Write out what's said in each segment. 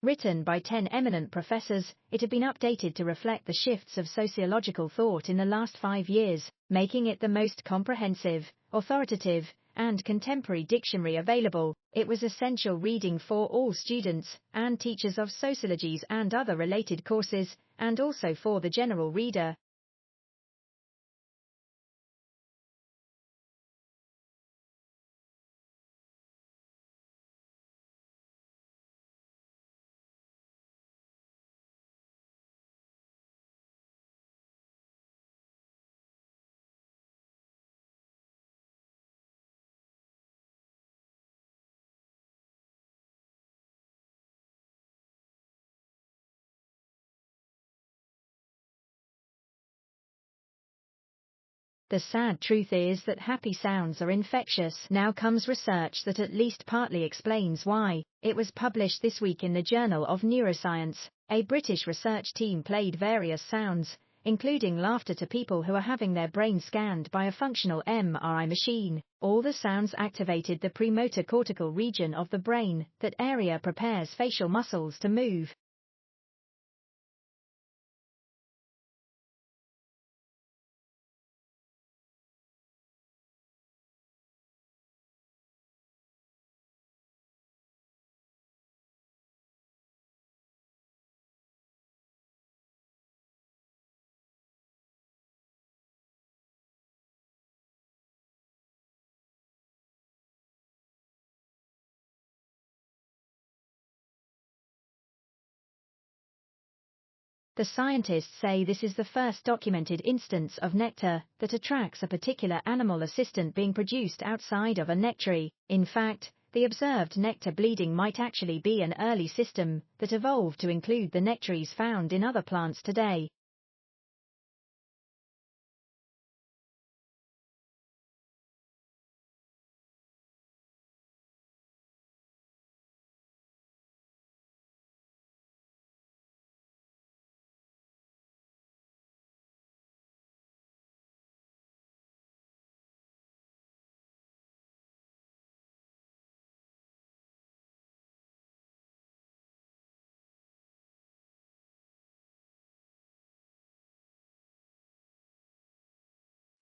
Written by 10 eminent professors, it had been updated to reflect the shifts of sociological thought in the last 5 years, making it the most comprehensive, authoritative, and contemporary dictionary available. It was essential reading for all students and teachers of sociologies and other related courses, and also for the general reader. The sad truth is that happy sounds are infectious. Now comes research that at least partly explains why. It was published this week in the Journal of Neuroscience. A British research team played various sounds, including laughter, to people who are having their brain scanned by a functional MRI machine. All the sounds activated the premotor cortical region of the brain. That area prepares facial muscles to move. The scientists say this is the first documented instance of nectar that attracts a particular animal assistant being produced outside of a nectary. In fact, the observed nectar bleeding might actually be an early system that evolved to include the nectaries found in other plants today.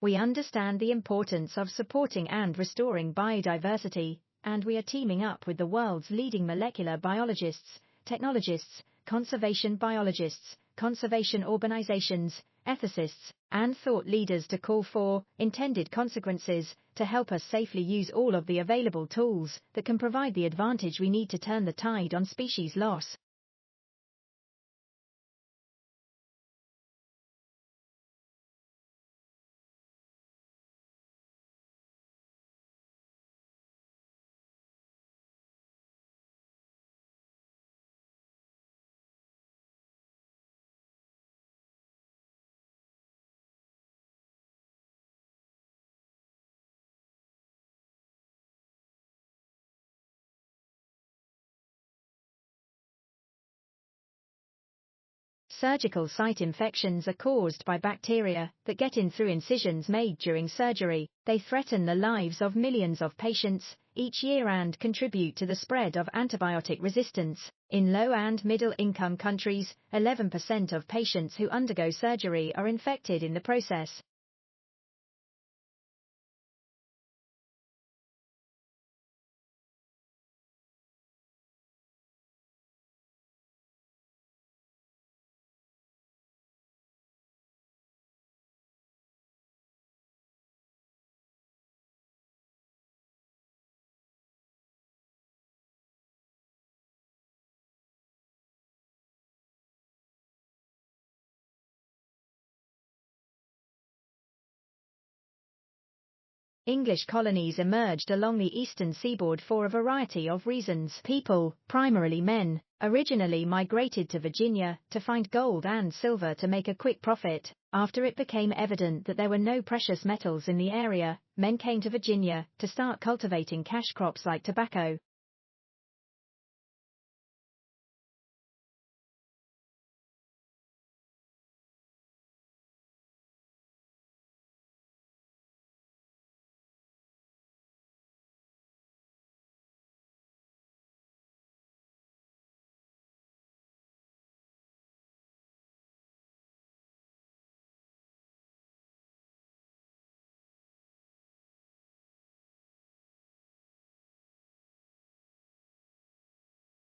We understand the importance of supporting and restoring biodiversity, and we are teaming up with the world's leading molecular biologists, technologists, conservation biologists, conservation organizations, ethicists, and thought leaders to call for intended consequences to help us safely use all of the available tools that can provide the advantage we need to turn the tide on species loss. Surgical site infections are caused by bacteria that get in through incisions made during surgery. They threaten the lives of millions of patients each year and contribute to the spread of antibiotic resistance. In low and middle-income countries, 11% of patients who undergo surgery are infected in the process. English colonies emerged along the eastern seaboard for a variety of reasons. People, primarily men, originally migrated to Virginia to find gold and silver to make a quick profit. After it became evident that there were no precious metals in the area, men came to Virginia to start cultivating cash crops like tobacco.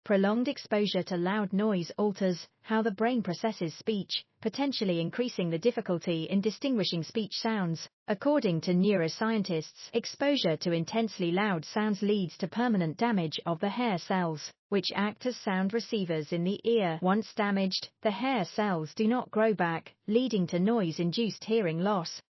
Prolonged exposure to loud noise alters how the brain processes speech, potentially increasing the difficulty in distinguishing speech sounds. According to neuroscientists, exposure to intensely loud sounds leads to permanent damage of the hair cells, which act as sound receivers in the ear. Once damaged, the hair cells do not grow back, leading to noise-induced hearing loss.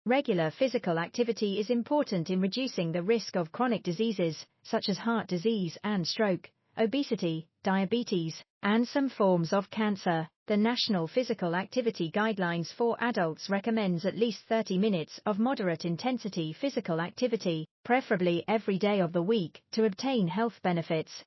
Regular physical activity is important in reducing the risk of chronic diseases, such as heart disease and stroke, obesity, diabetes, and some forms of cancer. The National Physical Activity Guidelines for Adults recommends at least 30 minutes of moderate intensity physical activity, preferably every day of the week, to obtain health benefits.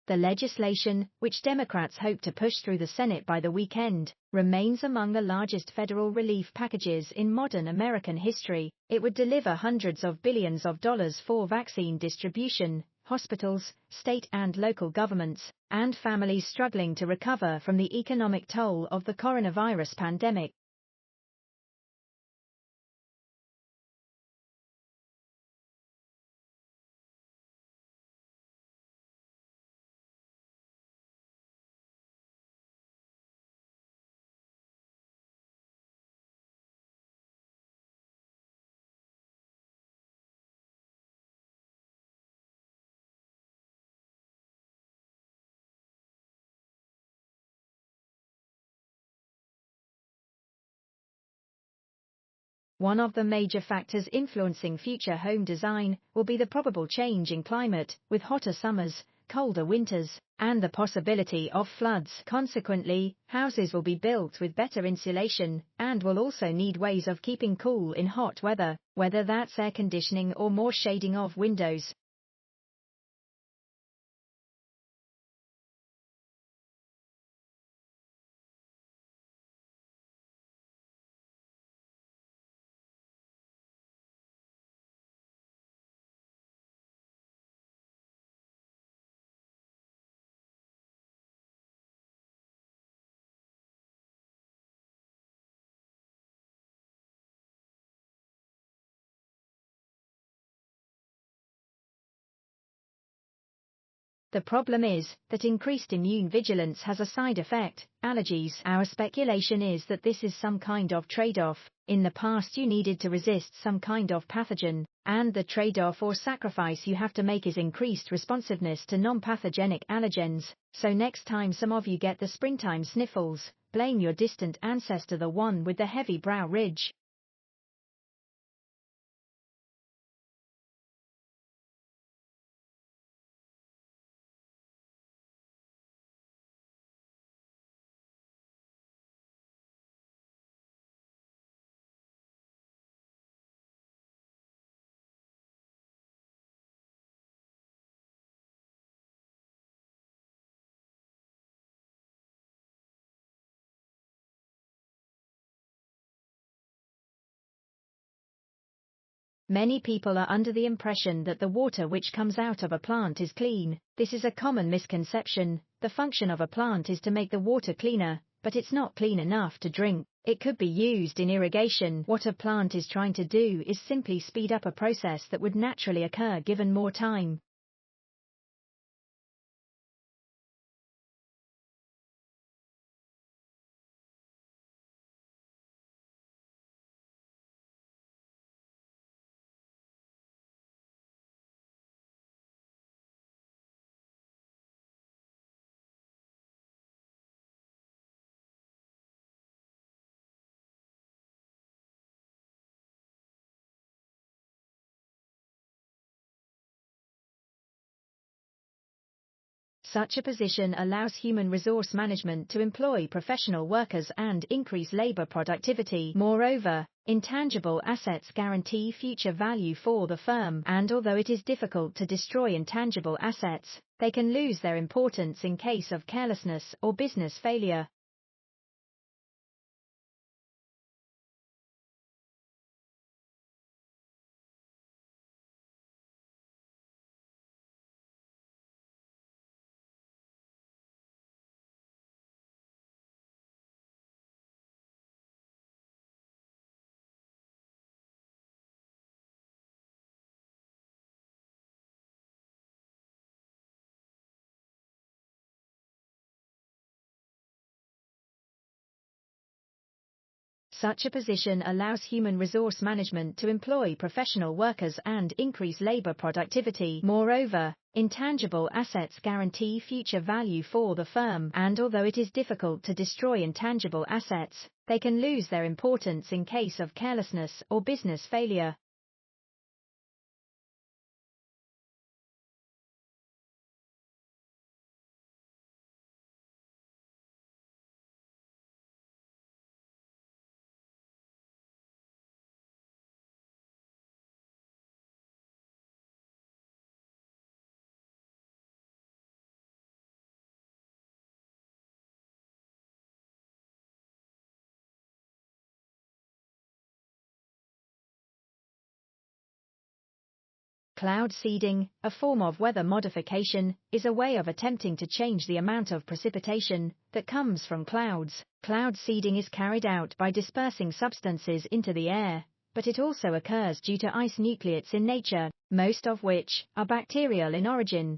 The legislation, which Democrats hope to push through the Senate by the weekend, remains among the largest federal relief packages in modern American history. It would deliver hundreds of billions of dollars for vaccine distribution, hospitals, state and local governments, and families struggling to recover from the economic toll of the coronavirus pandemic. One of the major factors influencing future home design will be the probable change in climate, with hotter summers, colder winters, and the possibility of floods. Consequently, houses will be built with better insulation, and will also need ways of keeping cool in hot weather, whether that's air conditioning or more shading of windows. The problem is that increased immune vigilance has a side effect, allergies. Our speculation is that this is some kind of trade-off. In the past you needed to resist some kind of pathogen, and the trade-off or sacrifice you have to make is increased responsiveness to non-pathogenic allergens. So next time some of you get the springtime sniffles, blame your distant ancestor, the one with the heavy brow ridge. Many people are under the impression that the water which comes out of a plant is clean. This is a common misconception. The function of a plant is to make the water cleaner, but it's not clean enough to drink. It could be used in irrigation. What a plant is trying to do is simply speed up a process that would naturally occur given more time. Such a position allows human resource management to employ professional workers and increase labor productivity. Moreover, intangible assets guarantee future value for the firm, and although it is difficult to destroy intangible assets, they can lose their importance in case of carelessness or business failure. Such a position allows human resource management to employ professional workers and increase labor productivity. Moreover, intangible assets guarantee future value for the firm, and although it is difficult to destroy intangible assets, they can lose their importance in case of carelessness or business failure. Cloud seeding, a form of weather modification, is a way of attempting to change the amount of precipitation that comes from clouds. Cloud seeding is carried out by dispersing substances into the air, but it also occurs due to ice nucleates in nature, most of which are bacterial in origin.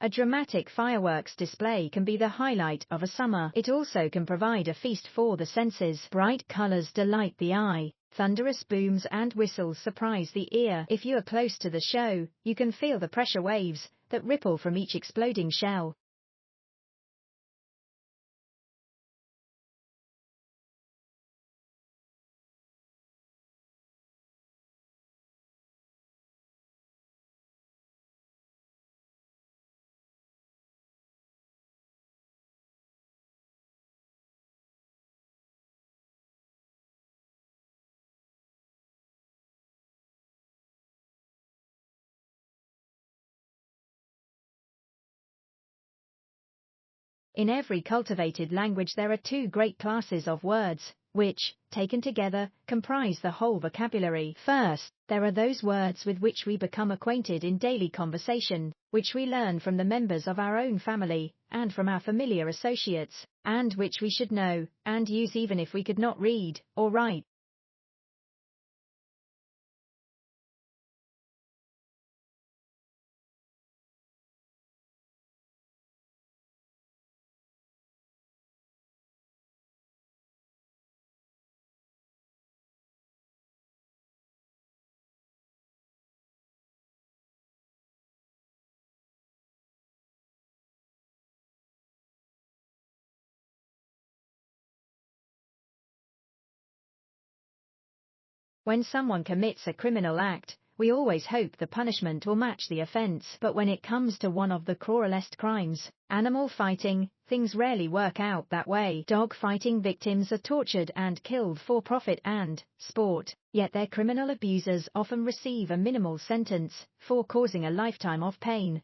A dramatic fireworks display can be the highlight of a summer. It also can provide a feast for the senses. Bright colors delight the eye. Thunderous booms and whistles surprise the ear. If you are close to the show, you can feel the pressure waves that ripple from each exploding shell. In every cultivated language there are two great classes of words, which, taken together, comprise the whole vocabulary. First, there are those words with which we become acquainted in daily conversation, which we learn from the members of our own family, and from our familiar associates, and which we should know, and use even if we could not read or write. When someone commits a criminal act, we always hope the punishment will match the offense. But when it comes to one of the cruelest crimes, animal fighting, things rarely work out that way. Dog fighting victims are tortured and killed for profit and sport, yet their criminal abusers often receive a minimal sentence for causing a lifetime of pain.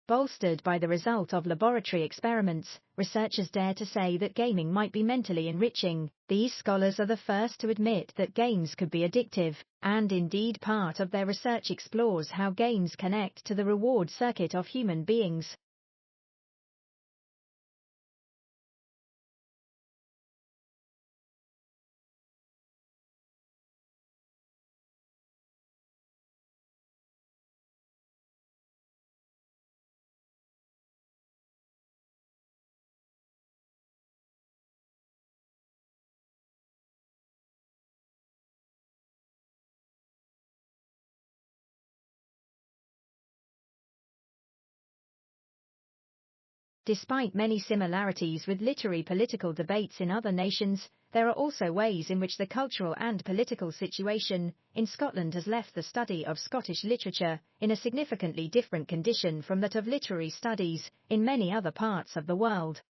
Bolstered by the result of laboratory experiments, researchers dare to say that gaming might be mentally enriching. These scholars are the first to admit that games could be addictive, and indeed part of their research explores how games connect to the reward circuit of human beings. Despite many similarities with literary political debates in other nations, there are also ways in which the cultural and political situation in Scotland has left the study of Scottish literature in a significantly different condition from that of literary studies in many other parts of the world.